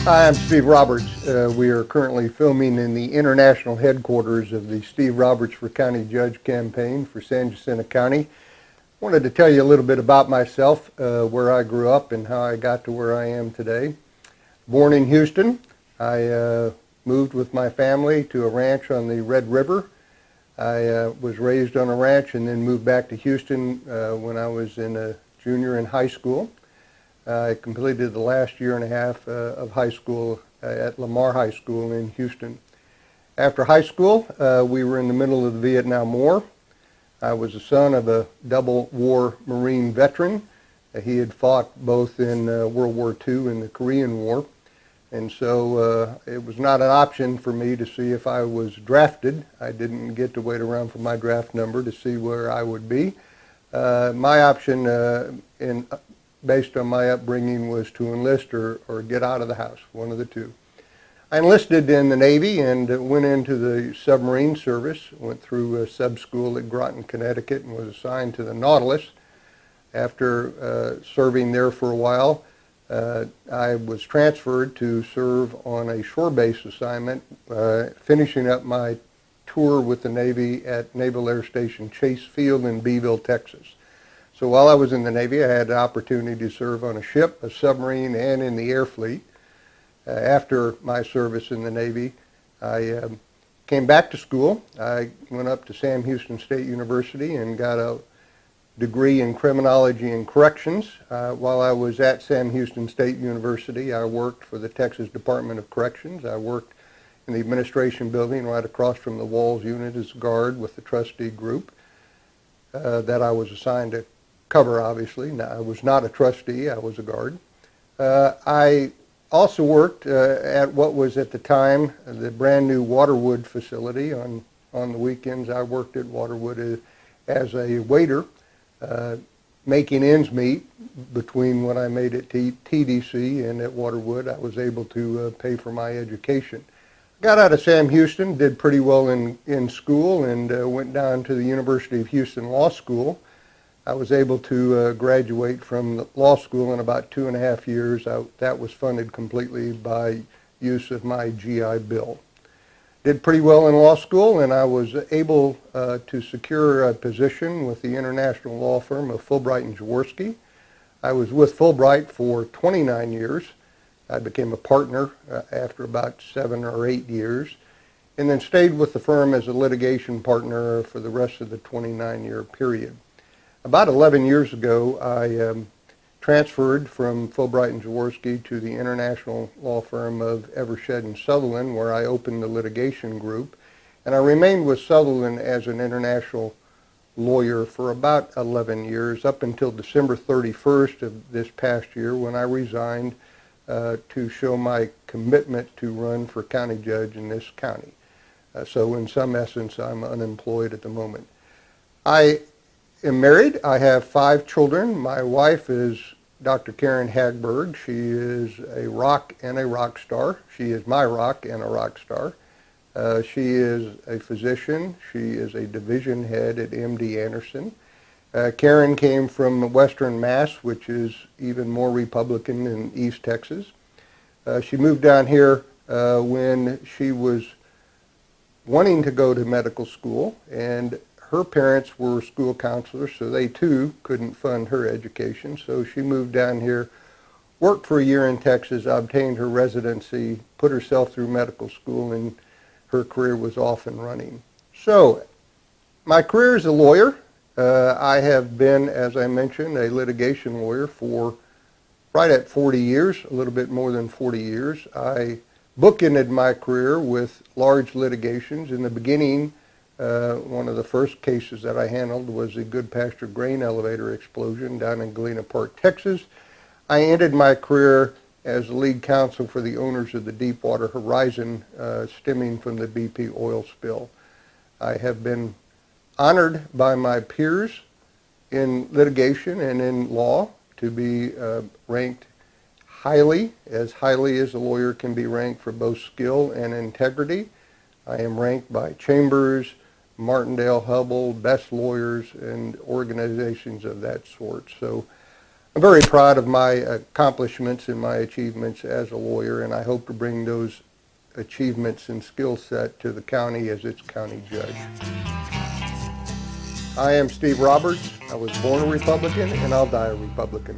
Hi, I'm Steve Roberts. We are currently filming in the international headquarters of the Steve Roberts for County Judge campaign for San Jacinto County. I wanted to tell you a little bit about myself, where I grew up and how I got to where I am today. Born in Houston, I moved with my family to a ranch on the Red River. I was raised on a ranch and then moved back to Houston when I was in a junior in high school. I completed the last year and a half of high school at Lamar High School in Houston. After high school, we were in the middle of the Vietnam War. I was the son of a double war Marine veteran. He had fought both in World War II and the Korean War. And so it was not an option for me to see if I was drafted. I didn't get to wait around for my draft number to see where I would be. My option based on my upbringing was to enlist or get out of the house, one of the two. I enlisted in the Navy and went into the submarine service, went through a sub school at Groton, Connecticut, and was assigned to the Nautilus. After serving there for a while, I was transferred to serve on a shore base assignment, finishing up my tour with the Navy at Naval Air Station Chase Field in Beeville, Texas. So while I was in the Navy, I had the opportunity to serve on a ship, a submarine, and in the air fleet. After my service in the Navy, I came back to school. I went up to Sam Houston State University and got a degree in criminology and corrections. While I was at Sam Houston State University, I worked for the Texas Department of Corrections. I worked in the administration building right across from the Walls unit as a guard with the trustee group that I was assigned to cover, obviously. Now, I was not a trustee, I was a guard. I also worked at what was at the time the brand new Waterwood facility. On the weekends, I worked at Waterwood as a waiter, making ends meet between what I made at TDC and at Waterwood. I was able to pay for my education. Got out of Sam Houston, did pretty well in school, and went down to the University of Houston Law School. I was able to graduate from the law school in about 2.5 years. That was funded completely by use of my GI Bill. Did pretty well in law school, and I was able to secure a position with the international law firm of Fulbright and Jaworski. I was with Fulbright for 29 years. I became a partner after about 7 or 8 years, and then stayed with the firm as a litigation partner for the rest of the 29-year period. About 11 years ago, I transferred from Fulbright and Jaworski to the international law firm of Evershed and Sutherland, where I opened the litigation group. And I remained with Sutherland as an international lawyer for about 11 years, up until December 31st of this past year, when I resigned to show my commitment to run for county judge in this county. So in some essence, I'm unemployed at the moment. I am married. I have 5 children. My wife is Dr. Karen Hagberg. She is a rock and a rock star. She is my rock and a rock star. She is a physician. She is a division head at MD Anderson. Karen came from Western Mass, which is even more Republican in East Texas. She moved down here when she was wanting to go to medical school, and her parents were school counselors, so they too couldn't fund her education. So she moved down here, worked for a year in Texas, obtained her residency, put herself through medical school, and her career was off and running. So my career as a lawyer, I have been, as I mentioned, a litigation lawyer for right at 40 years, a little bit more than 40 years. I bookended my career with large litigations. In the beginning, one of the first cases that I handled was the Goodpasture grain elevator explosion down in Galena Park, Texas. I ended my career as the lead counsel for the owners of the Deepwater Horizon stemming from the BP oil spill. I have been honored by my peers in litigation and in law to be ranked highly as a lawyer can be ranked for both skill and integrity. I am ranked by Chambers, Martindale Hubbell, Best Lawyers, and organizations of that sort. So I'm very proud of my accomplishments and my achievements as a lawyer, and I hope to bring those achievements and skill set to the county as its county judge. I am Steve Roberts. I was born a Republican, and I'll die a Republican.